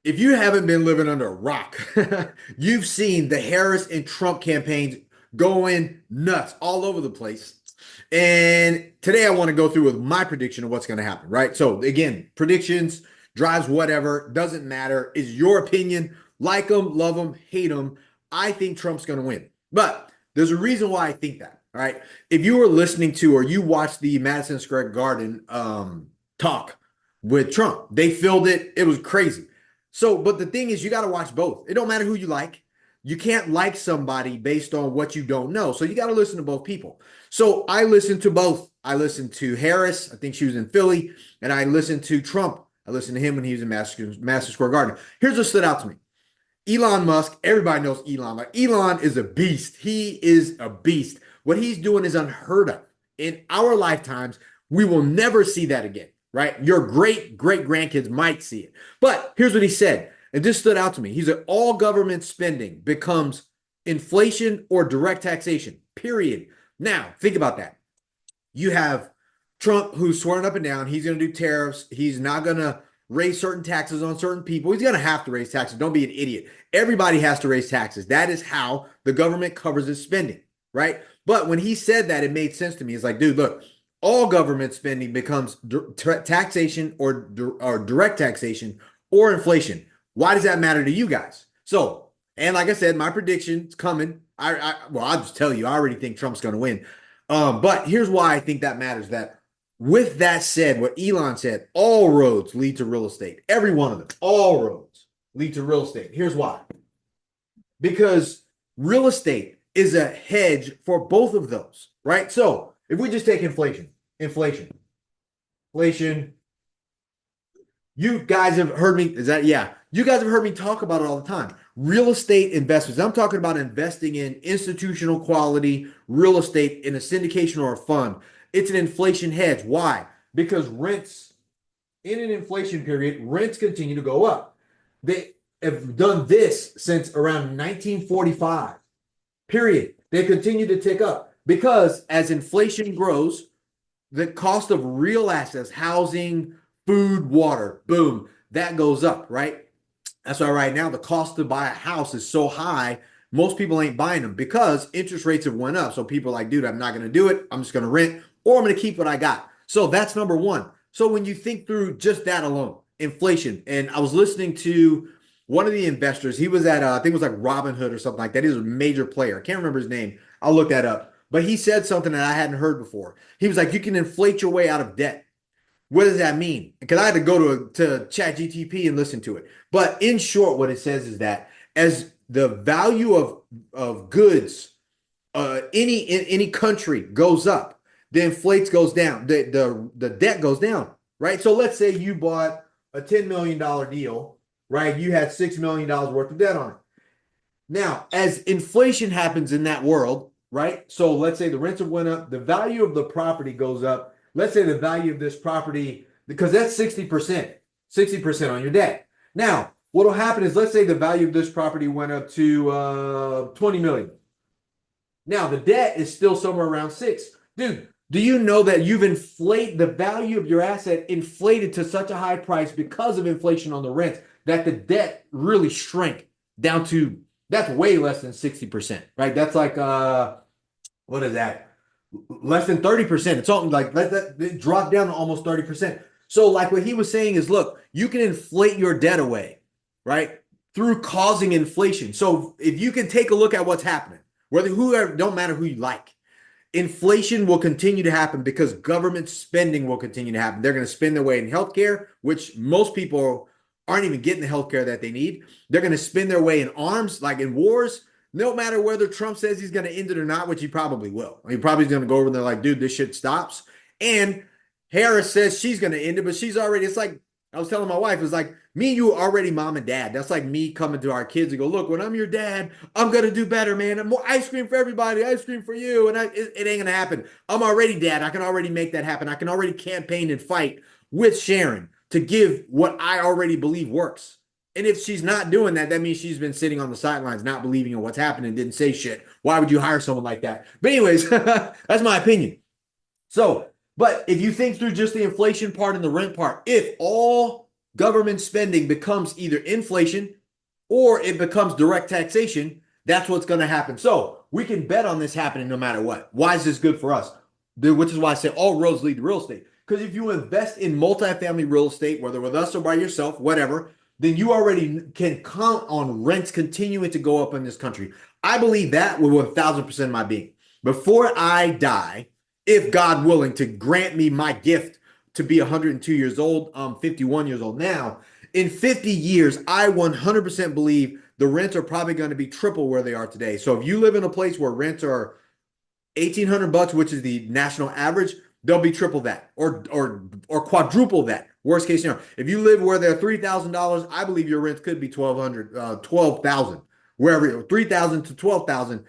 If you haven't been living under a rock, you've seen the Harris and Trump campaigns going nuts all over the place. And today I want to go through with my prediction of what's going to happen, right? So again, predictions, drives, whatever, doesn't matter. Is your opinion. Like them, love them, hate them. I think Trump's going to win. But there's a reason why I think that, all right? If you were listening to or you watched the Madison Square Garden talk with Trump, they filled it. It was crazy. So, but the thing is, you got to watch both. It don't matter who you like. You can't like somebody based on what you don't know. So you got to listen to both people. So I listened to both. I listened to Harris. I think she was in Philly. And I listened to Trump. I listened to him when he was in Madison Square Garden. Here's what stood out to me. Elon Musk, everybody knows Elon. Like Elon is a beast. He is a beast. What he's doing is unheard of. In our lifetimes, we will never see that again, right? Your great grandkids might see it. But here's what he said. And this stood out to me. He said, all government spending becomes inflation or direct taxation, period. Now, think about that. You have Trump who's swearing up and down. He's going to do tariffs. He's not going to raise certain taxes on certain people. He's going to have to raise taxes. Don't be an idiot. Everybody has to raise taxes. That is how the government covers its spending, right? But when he said that, it made sense to me. It's like, dude, look, all government spending becomes taxation or direct taxation or inflation. Why does that matter to you guys? So, and like I said, my prediction's coming. Well, I'll just tell you, I already think Trump's going to win. But here's why I think that matters. That with that said, what Elon said, all roads lead to real estate. Every one of them, all roads lead to real estate. Here's why. Because real estate is a hedge for both of those, right? So if we just take inflation, you guys have heard me. Is that, yeah? You guys have heard me talk about it all the time. Real estate investments. I'm talking about investing in institutional quality real estate in a syndication or a fund. It's an inflation hedge. Why? Because rents in an inflation period, rents continue to go up. They have done this since around 1945. Period. They continue to tick up because as inflation grows, the cost of real assets, housing, food, water, boom, that goes up, right? That's why right now the cost to buy a house is so high. Most people ain't buying them because interest rates have went up. So people are like, dude, I'm not going to do it. I'm just going to rent or I'm going to keep what I got. So that's number one. So when you think through just that alone, inflation, and I was listening to one of the investors, he was at, I think it was like Robinhood or something like that. He's a major player. I can't remember his name. I'll look that up. But he said something that I hadn't heard before. He was like, you can inflate your way out of debt. What does that mean? Because I had to go to ChatGTP and listen to it. But in short, what it says is that as the value of goods, any country goes up, the inflates goes down, the debt goes down, right? So let's say you bought a $10 million deal, right? You had $6 million worth of debt on it. Now, as inflation happens in that world, right? So let's say the rents have went up, the value of the property goes up. Let's say the value of this property, because that's 60% on your debt. Now, what will happen is let's say the value of this property went up to 20 million. Now, the debt is still somewhere around 6. Dude, do you know that you've inflated the value of your asset inflated to such a high price because of inflation on the rent that the debt really shrank down to that's way less than 60%, right? That's like what is that? Less than 30%. It's something like that it dropped down to almost 30%. So, like what he was saying is, look, you can inflate your debt away, right? Through causing inflation. So if you can take a look at what's happening, whether whoever don't matter who you like, inflation will continue to happen because government spending will continue to happen. They're going to spend their way in healthcare, which most people aren't even getting the healthcare that they need. They're going to spend their way in arms, like in wars. No matter whether Trump says he's going to end it or not, which he probably will. He probably is going to go over and they're like, dude, this shit stops. And Harris says she's going to end it, but she's already, it's like, I was telling my wife, it's like, me and you are already mom and dad. That's like me coming to our kids and go, look, when I'm your dad, I'm going to do better, man. More ice cream for everybody, ice cream for you. And it ain't going to happen. I'm already dad. I can already make that happen. I can already campaign and fight with Sharon to give what I already believe works. And if she's not doing that, that means she's been sitting on the sidelines, not believing in what's happening, didn't say shit. Why would you hire someone like that? But anyways, that's my opinion. So, but if you think through just the inflation part and the rent part, if all government spending becomes either inflation or it becomes direct taxation, that's what's going to happen. So we can bet on this happening no matter what. Why is this good for us? Which is why I say all roads lead to real estate. Because if you invest in multifamily real estate, whether with us or by yourself, whatever, then you already can count on rents continuing to go up in this country. I believe that with 1,000% of my being. Before I die, if God willing to grant me my gift to be 102 years old, I'm 51 years old now. In 50 years, I 100% believe the rents are probably going to be triple where they are today. So if you live in a place where rents are $1,800, which is the national average, they'll be triple that or quadruple that. Worst case scenario. If you live where they're $3,000, I believe your rents could be 1,200, 12,000, wherever 3,000 to 12,000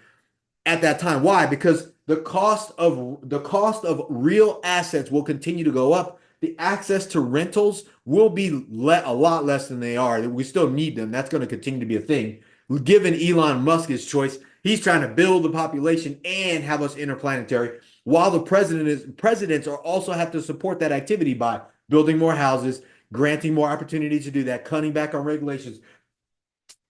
at that time. Why? Because the cost of real assets will continue to go up. The access to rentals will be a lot less than they are. We still need them. That's going to continue to be a thing. Given Elon Musk's choice, he's trying to build the population and have us interplanetary, while the presidents are also have to support that activity by building more houses, granting more opportunities to do that, cutting back on regulations.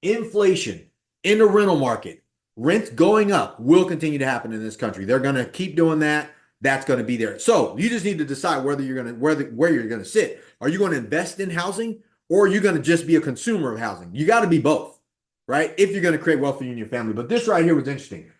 Inflation in the rental market, rents going up will continue to happen in this country. They're going to keep doing that. That's going to be there. So you just need to decide whether you're going to where you're going to sit. Are you going to invest in housing, or are you going to just be a consumer of housing? You got to be both, right? If you're going to create wealth for you and your family. But this right here was interesting.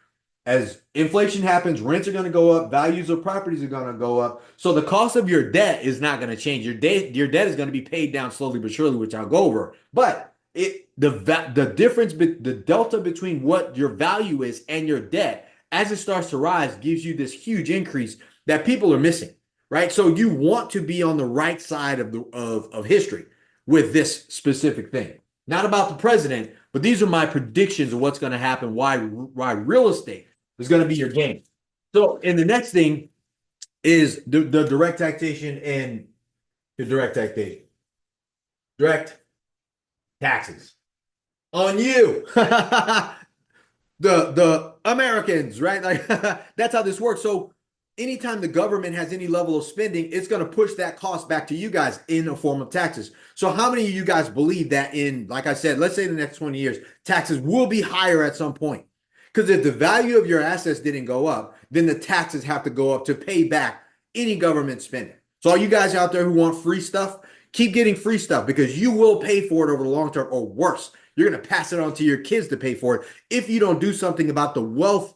As inflation happens, rents are going to go up, values of properties are going to go up. So the cost of your debt is not going to change. Your debt is going to be paid down slowly but surely, which I'll go over. But the difference, the delta between what your value is and your debt, as it starts to rise, gives you this huge increase that people are missing, right? So you want to be on the right side of history with this specific thing. Not about the president, but these are my predictions of what's going to happen, why real estate is going to be your game. So, and the next thing is the direct taxation and the direct taxation. Direct taxes on you. the Americans, right? Like that's how this works. So anytime the government has any level of spending, it's going to push that cost back to you guys in a form of taxes. So how many of you guys believe that in, like I said, let's say the next 20 years, taxes will be higher at some point? Because if the value of your assets didn't go up, then the taxes have to go up to pay back any government spending. So all you guys out there who want free stuff, keep getting free stuff, because you will pay for it over the long term, or worse, you're going to pass it on to your kids to pay for it if you don't do something about the wealth,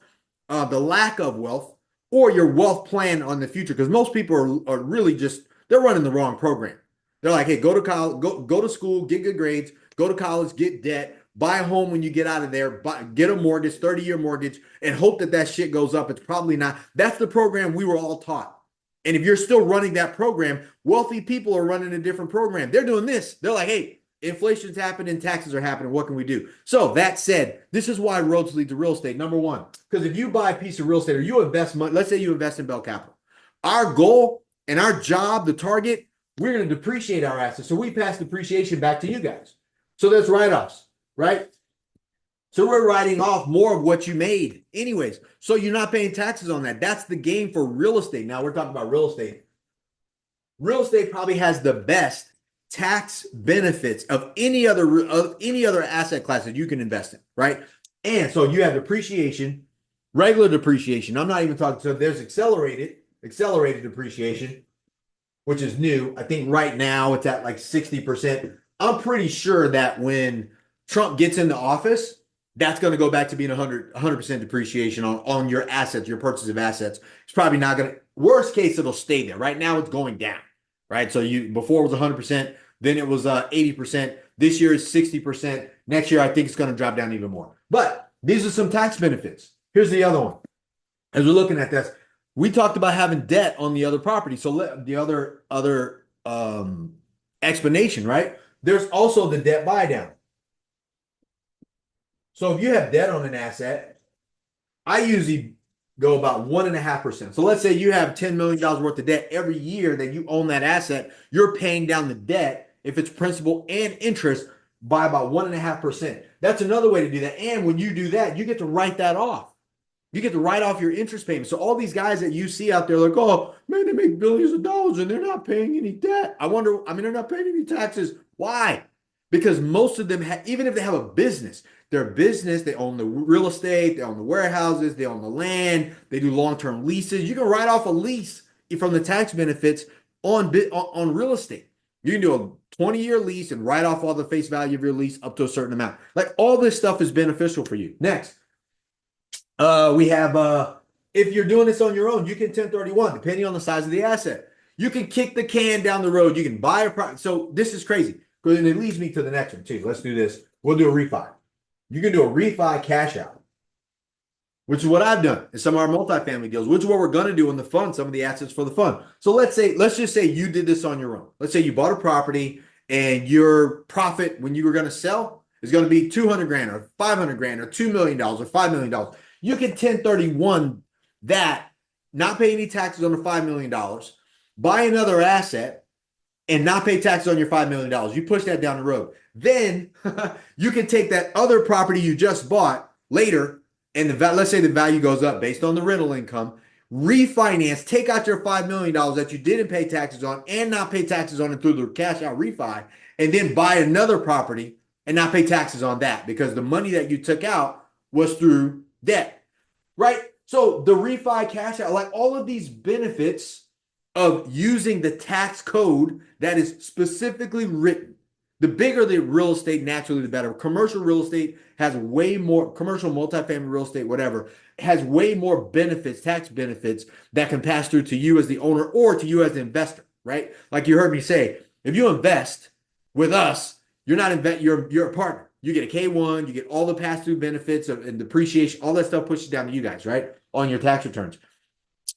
the lack of wealth, or your wealth plan on the future. Because most people are really just, they're running the wrong program. They're like, hey, go to college, go to school, get good grades, go to college, get debt, buy a home when you get out of there, get a mortgage, 30-year mortgage, and hope that shit goes up. It's probably not. That's the program we were all taught. And if you're still running that program, wealthy people are running a different program. They're doing this. They're like, hey, inflation's happening, taxes are happening. What can we do? So that said, this is why roads lead to real estate. Number one, because if you buy a piece of real estate or you invest money, let's say you invest in Bell Capital, our goal and our job, the target, we're going to depreciate our assets. So we pass depreciation back to you guys. So that's write-offs, right? So we're writing off more of what you made anyways. So you're not paying taxes on that. That's the game for real estate. Now we're talking about real estate. Real estate probably has the best tax benefits of any other asset class that you can invest in, right? And so you have depreciation, regular depreciation. I'm not even talking, so there's accelerated depreciation, which is new. I think right now it's at like 60%. I'm pretty sure that when Trump gets into office, that's going to go back to being 100% depreciation on your assets, your purchase of assets. It's probably not going to, worst case, it'll stay there. Right now it's going down, right? So before it was 100%, then it was 80%. This year is 60%. Next year, I think it's going to drop down even more. But these are some tax benefits. Here's the other one. As we're looking at this, we talked about having debt on the other property. So the other explanation, right? There's also the debt buy down. So if you have debt on an asset, I usually go about 1.5%. So let's say you have $10 million worth of debt every year that you own that asset, you're paying down the debt, if it's principal and interest, by about 1.5%. That's another way to do that. And when you do that, you get to write that off. You get to write off your interest payments. So all these guys that you see out there like, oh, man, they make billions of dollars and they're not paying any debt. They're not paying any taxes. Why? Because most of them, even if they have a business, their business, they own the real estate, they own the warehouses, they own the land, they do long-term leases. You can write off a lease from the tax benefits on real estate. You can do a 20-year lease and write off all the face value of your lease up to a certain amount. Like all this stuff is beneficial for you. Next, we have if you're doing this on your own, you can 1031, depending on the size of the asset. You can kick the can down the road. You can buy a property. So this is crazy. Because it leads me to the next one too. Let's do this. We'll do a refi. You can do a refi cash out, which is what I've done in some of our multifamily deals, which is what we're going to do in the fund, some of the assets for the fund. So let's just say you did this on your own. Let's say you bought a property and your profit when you were going to sell is going to be 200 grand or 500 grand or $2 million or $5 million. You can 1031 that, not pay any taxes on the $5 million, buy another asset and not pay taxes on your $5 million. You push that down the road. Then you can take that other property you just bought later, and let's say the value goes up based on the rental income, refinance, take out your $5 million that you didn't pay taxes on and not pay taxes on it through the cash out refi, and then buy another property and not pay taxes on that because the money that you took out was through debt, right? So the refi cash out, like all of these benefits of using the tax code that is specifically written. The bigger the real estate, naturally, the better. Commercial real estate has way more, commercial multifamily real estate, whatever, has way more benefits, tax benefits that can pass through to you as the owner or to you as the investor, right? Like you heard me say, if you invest with us, you're not you're a partner. You get a K1, you get all the pass-through benefits and depreciation, all that stuff pushes down to you guys, right? On your tax returns.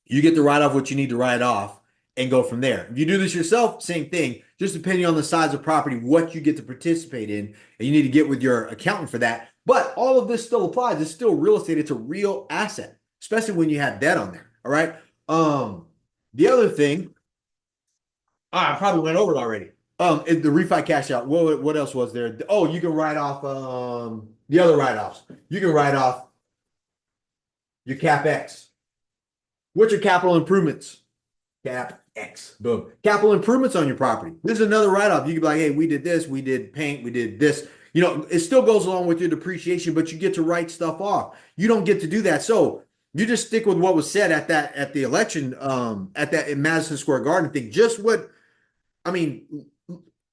You get to write off what you need to write off and go from there. If you do this yourself, same thing, just depending on the size of property, what you get to participate in, and you need to get with your accountant for that. But all of this still applies. It's still real estate. It's a real asset, especially when you have debt on there. All right. The other thing, I probably went over it already. The refi cash out. What else was there? Oh, you can write off the other write-offs. You can write off your CapEx. What's your capital improvements? CapEx. Boom. Capital improvements on your property. This is another write-off. You can be like, hey, we did this, we did paint, we did this. You know, it still goes along with your depreciation, but you get to write stuff off. You don't get to do that. So you just stick with what was said at the election, in Madison Square Garden thing.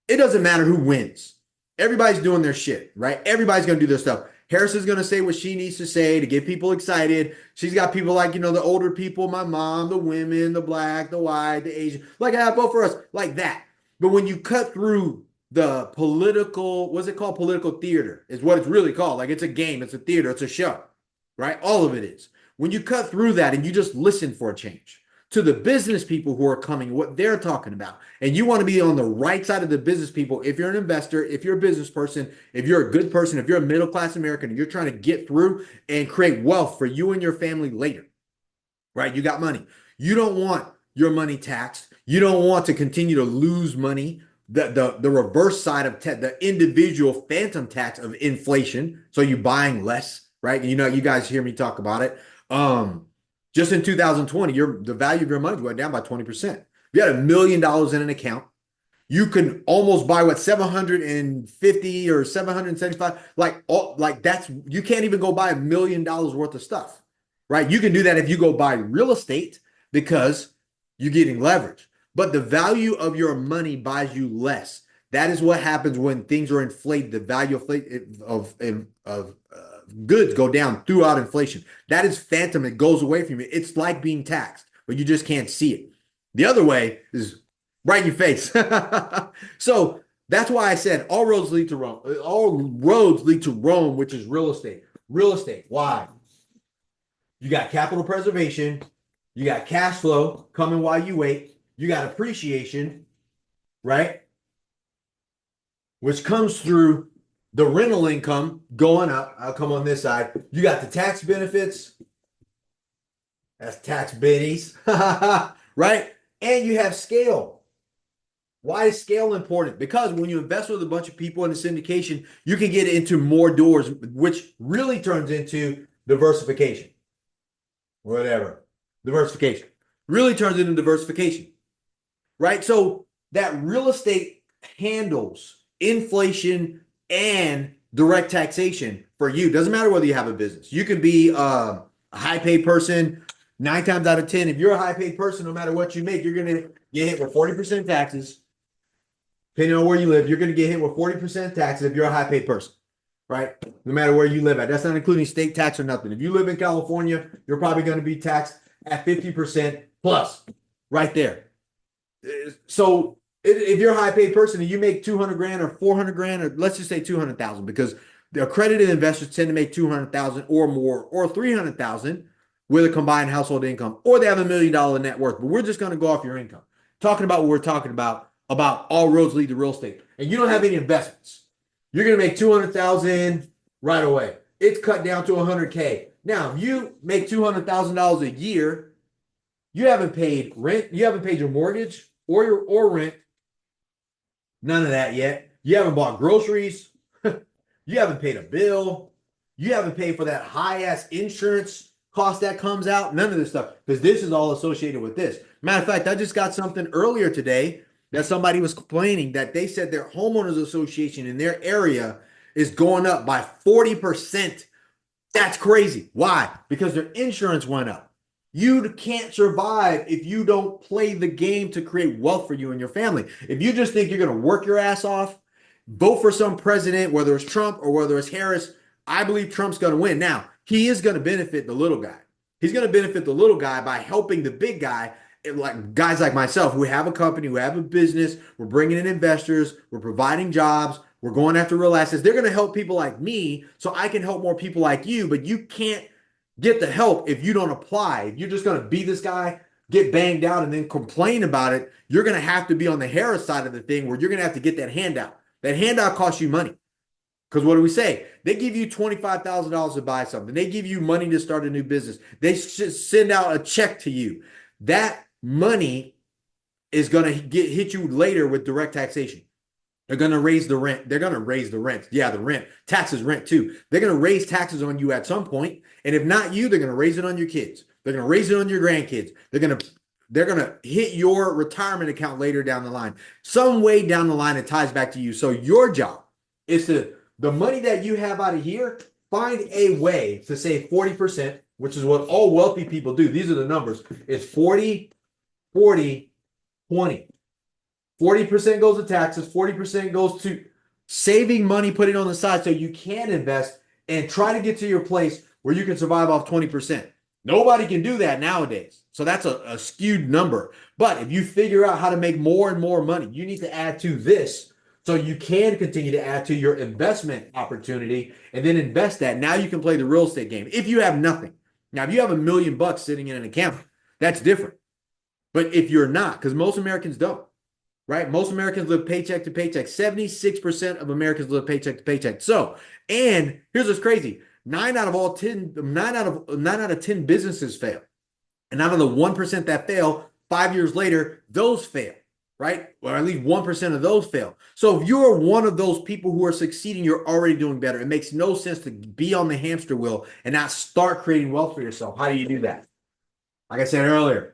It doesn't matter who wins. Everybody's doing their shit, right? Everybody's going to do their stuff. Harris is going to say what she needs to say to get people excited. She's got people like, the older people, my mom, the women, the black, the white, the Asian. Like, I vote for us, like that. But when you cut through the political, what's it called? Political theater is what it's really called. Like, it's a game, it's a theater, it's a show, right? All of it is. When you cut through that and you just listen for a change to the business people who are coming, what they're talking about. And you want to be on the right side of the business people. If you're an investor, if you're a business person, if you're a good person, if you're a middle-class American, and you're trying to get through and create wealth for you and your family later, right? You got money. You don't want your money taxed. You don't want to continue to lose money. The reverse side of the individual phantom tax of inflation. So you're buying less, right? You guys hear me talk about it. Just in 2020, the value of your money went down by 20%. If you had $1 million in an account, you can almost buy 750 or 775. You can't even go buy $1 million worth of stuff, right? You can do that if you go buy real estate because you're getting leverage. But the value of your money buys you less. That is what happens when things are inflated. The value of goods go down throughout inflation. That is phantom. It goes away from you. It's like being taxed, but you just can't see it. The other way is right in your face. So that's why I said all roads lead to Rome. All roads lead to Rome, which is real estate. Real estate. Why? You got capital preservation. You got cash flow coming while you wait. You got appreciation, right? Which comes through the rental income going up. I'll come on this side. You got the tax benefits. That's tax biddies, right? And you have scale. Why is scale important? Because when you invest with a bunch of people in a syndication, you can get into more doors, which really turns into diversification. Whatever. Diversification. Really turns into diversification, right? So that real estate handles inflation and direct taxation for you. Doesn't matter whether you have a business. You could be a high paid person. 9 times out of 10, if you're a high paid person, no matter what you make, you're going to get hit with 40% taxes. Depending on where you live, you're going to get hit with 40% taxes if you're a high paid person, right? No matter where you live at. That's not including state tax or nothing. If you live in California, you're probably going to be taxed at 50% plus right there. So if you're a high paid person and you make 200 grand or 400 grand, or let's just say 200,000, because the accredited investors tend to make 200,000 or more, or 300,000 with a combined household income, or they have $1 million net worth. But we're just going to go off your income. Talking about what we're talking about all roads lead to real estate, and you don't have any investments. You're going to make 200,000 right away. It's cut down to 100K. Now, if you make $200,000 a year, you haven't paid rent, you haven't paid your mortgage or rent, none of that yet. You haven't bought groceries, you haven't paid a bill, you haven't paid for that high ass insurance cost that comes out, none of this stuff, because this is all associated with this. Matter of fact, I just got something earlier today that somebody was complaining that they said their homeowners association in their area is going up by 40%. That's crazy. Why? Because their insurance went up. You can't survive if you don't play the game to create wealth for you and your family. If you just think you're going to work your ass off, vote for some president, whether it's Trump or whether it's Harris, I believe Trump's going to win. Now, he is going to benefit the little guy. He's going to benefit the little guy by helping the big guy, like guys like myself who have a company, who have a business. We're bringing in investors. We're providing jobs. We're going after real assets. They're going to help people like me so I can help more people like you, but you can't get the help if you don't apply. If you're just going to be this guy, get banged out, and then complain about it, you're going to have to be on the Harris side of the thing where you're going to have to get that handout. That handout costs you money. Because what do we say? They give you $25,000 to buy something. They give you money to start a new business. They send out a check to you. That money is going to hit you later with direct taxation. They're going to raise the rent. They're going to raise the rent. Yeah, the rent. Taxes, rent too. They're going to raise taxes on you at some point. And if not you, they're going to raise it on your kids. They're going to raise it on your grandkids. They're going to hit your retirement account later down the line. Some way down the line, it ties back to you. So your job is to, the money that you have out of here, find a way to save 40%, which is what all wealthy people do. These are the numbers. It's 40, 40, 20. 40% goes to taxes, 40% goes to saving money, putting it on the side so you can invest and try to get to your place where you can survive off 20%. Nobody can do that nowadays. So that's a skewed number. But if you figure out how to make more and more money, you need to add to this so you can continue to add to your investment opportunity and then invest that. Now you can play the real estate game if you have nothing. Now, if you have $1 million sitting in an account, that's different. But if you're not, because most Americans don't. Right? Most Americans live paycheck to paycheck. 76% of Americans live paycheck to paycheck. So, and here's what's crazy. 9 out of 10 businesses fail. And out of the 1% that fail, 5 years later, those fail, right? Or at least 1% of those fail. So if you're one of those people who are succeeding, you're already doing better. It makes no sense to be on the hamster wheel and not start creating wealth for yourself. How do you do that? Like I said earlier,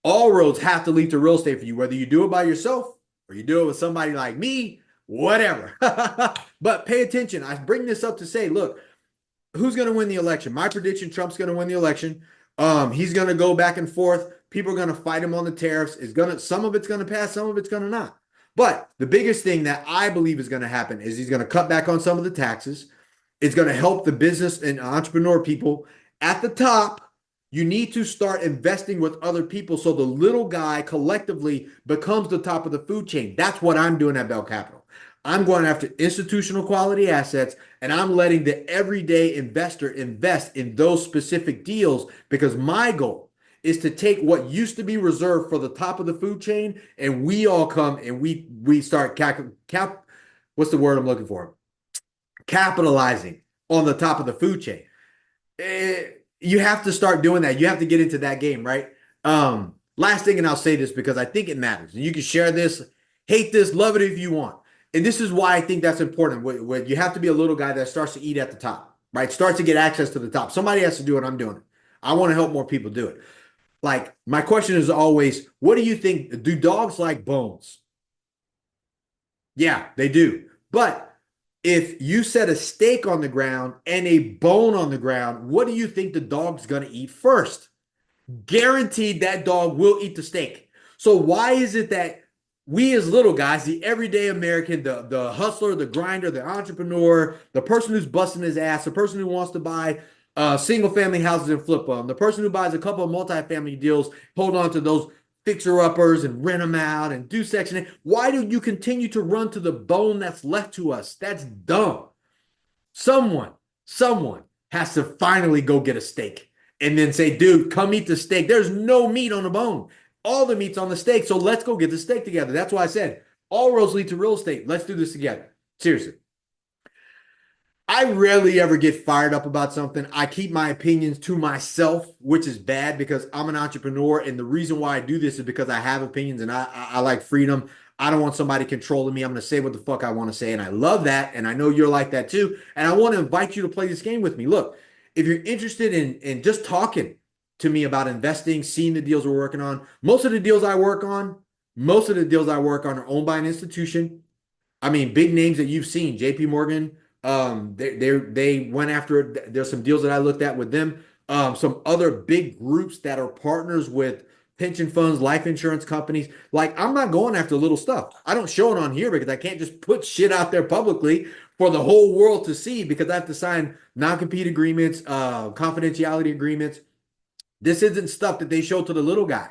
all roads have to lead to real estate for you, whether you do it by yourself or you do it with somebody like me, whatever. But pay attention. I bring this up to say, look, who's going to win the election? My prediction, Trump's going to win the election. He's going to go back and forth. People are going to fight him on the tariffs. Some of it's going to pass, some of it's going to not. But the biggest thing that I believe is going to happen is he's going to cut back on some of the taxes. It's going to help the business and entrepreneur people at the top. You need to start investing with other people so the little guy collectively becomes the top of the food chain. That's what I'm doing at Bell Capital. I'm going after institutional quality assets, and I'm letting the everyday investor invest in those specific deals because my goal is to take what used to be reserved for the top of the food chain, and we all come and we start what's the word I'm looking for? Capitalizing on the top of the food chain. You have to start doing that. You have to get into that game, right? Last thing, and I'll say this because I think it matters. And you can share this, hate this, love it if you want. And this is why I think that's important. When you have to be a little guy that starts to eat at the top, right? Starts to get access to the top. Somebody has to do it. I'm doing it. I want to help more people do it. Like, my question is always, what do you think? Do dogs like bones? Yeah, they do. But if you set a steak on the ground and a bone on the ground, what do you think the dog's going to eat first? Guaranteed that dog will eat the steak. So why is it that we as little guys, the everyday American, the hustler, the grinder, the entrepreneur, the person who's busting his ass, the person who wants to buy single family houses and flip them, the person who buys a couple of multifamily deals, hold on to those fixer uppers and rent them out and do Section 8. Why do you continue to run to the bone that's left to us? That's dumb. Someone, someone has to finally go get a steak and then say, dude, come eat the steak. There's no meat on the bone. All the meat's on the steak. So let's go get the steak together. That's why I said all roads lead to real estate. Let's do this together. Seriously. I rarely ever get fired up about something. I keep my opinions to myself, which is bad because I'm an entrepreneur. And the reason why I do this is because I have opinions and I like freedom. I don't want somebody controlling me. I'm going to say what the fuck I want to say. And I love that. And I know you're like that too. And I want to invite you to play this game with me. Look, if you're interested in just talking to me about investing, seeing the deals we're working on, most of the deals I work on are owned by an institution. I mean, big names that you've seen, JP Morgan. They went after it. There's some deals that I looked at with them. Some other big groups that are partners with pension funds, life insurance companies. Like, I'm not going after little stuff. I don't show it on here because I can't just put shit out there publicly for the whole world to see because I have to sign non-compete agreements, confidentiality agreements. This isn't stuff that they show to the little guy.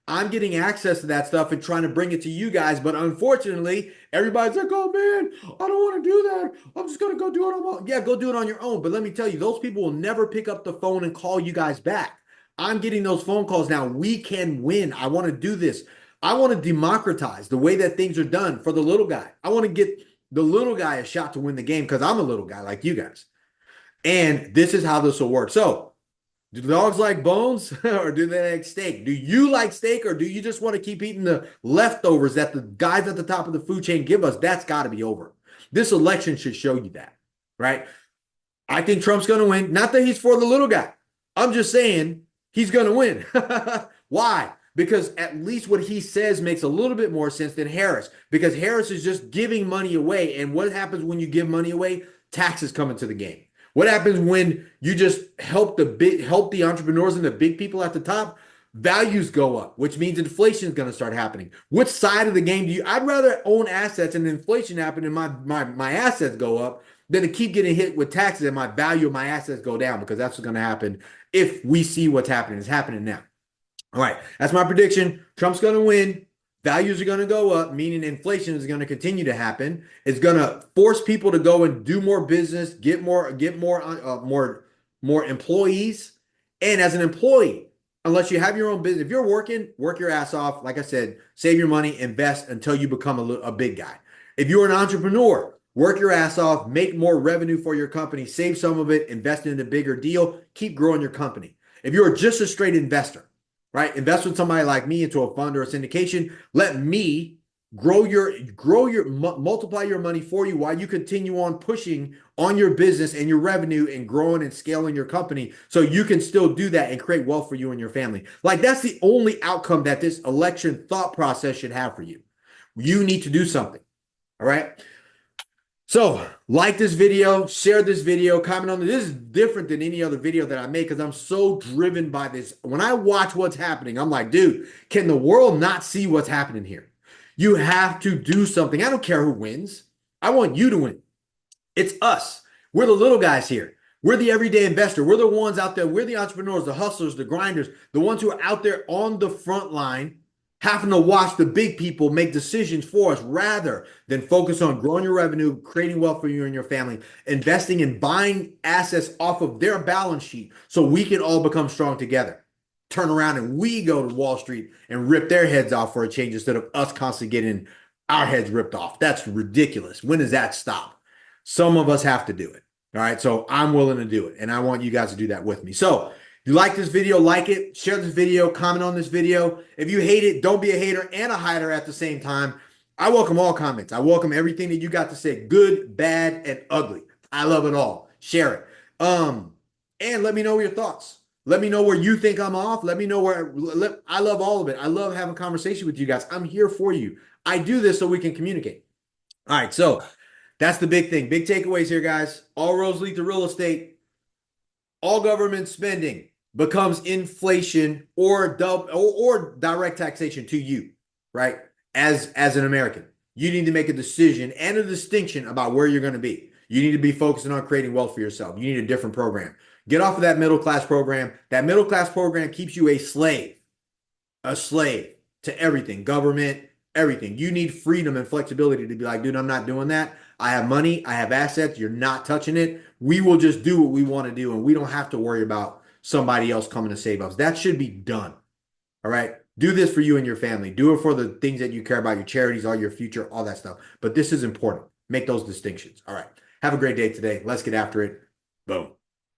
I'm getting access to that stuff and trying to bring it to you guys. But unfortunately, everybody's like, oh man, I don't want to do that. I'm just going to go do it on my own. Yeah, go do it on your own. But let me tell you, those people will never pick up the phone and call you guys back. I'm getting those phone calls now. We can win. I want to do this. I want to democratize the way that things are done for the little guy. I want to get the little guy a shot to win the game because I'm a little guy like you guys. And this is how this will work. So, do dogs like bones or do they like steak? Do you like steak or do you just want to keep eating the leftovers that the guys at the top of the food chain give us? That's got to be over. This election should show you that, right? I think Trump's going to win. Not that he's for the little guy. I'm just saying he's going to win. Why? Because at least what he says makes a little bit more sense than Harris. Because Harris is just giving money away. And what happens when you give money away? Taxes come into the game. What happens when you just help the entrepreneurs and the big people at the top? Values go up, which means inflation is going to start happening. Which side of the game do you? I'd rather own assets and inflation happen and my assets go up than to keep getting hit with taxes and my value of my assets go down because that's what's going to happen if we see what's happening. It's happening now. All right, that's my prediction. Trump's going to win. Values are going to go up, meaning inflation is going to continue to happen. It's going to force people to go and do more business, get more employees. And as an employee, unless you have your own business, if you're working, work your ass off. Like I said, save your money, invest until you become a big guy. If you're an entrepreneur, work your ass off, make more revenue for your company, save some of it, invest in a bigger deal, keep growing your company. If you're just a straight investor, right? Invest with somebody like me into a fund or a syndication. Let me multiply your money for you while you continue on pushing on your business and your revenue and growing and scaling your company so you can still do that and create wealth for you and your family. Like that's the only outcome that this election thought process should have for you. You need to do something. All right. So like this video, share this video, comment on this. This is different than any other video that I make because I'm so driven by this. When I watch what's happening, I'm like, dude, can the world not see what's happening here? You have to do something. I don't care who wins. I want you to win. It's us. We're the little guys here. We're the everyday investor. We're the ones out there. We're the entrepreneurs, the hustlers, the grinders, the ones who are out there on the front line having to watch the big people make decisions for us rather than focus on growing your revenue, creating wealth for you and your family, investing in buying assets off of their balance sheet so we can all become strong together. Turn around and we go to Wall Street and rip their heads off for a change instead of us constantly getting our heads ripped off. That's ridiculous. When does that stop? Some of us have to do it. All right. So I'm willing to do it. And I want you guys to do that with me. So if you like this video, like it, share this video, comment on this video. If you hate it, don't be a hater and a hider at the same time. I welcome all comments. I welcome everything that you got to say, good, bad, and ugly. I love it all. Share it. And let me know your thoughts. Let me know where you think I'm off. Let me know I love all of it. I love having conversation with you guys. I'm here for you. I do this so we can communicate. All right, so that's the big thing. Big takeaways here, guys. All roads lead to real estate. All government spending becomes inflation or direct taxation to you, right? As an American, you need to make a decision and a distinction about where you're going to be. You need to be focusing on creating wealth for yourself. You need a different program. Get off of that middle class program. That middle class program keeps you a slave to everything, government, everything. You need freedom and flexibility to be like, dude, I'm not doing that. I have money, I have assets. You're not touching it. We will just do what we want to do, and we don't have to worry about somebody else coming to save us. That should be done. All right. Do this for you and your family. Do it for the things that you care about, your charities, all your future, all that stuff. But this is important. Make those distinctions. All right. Have a great day today. Let's get after it. Boom.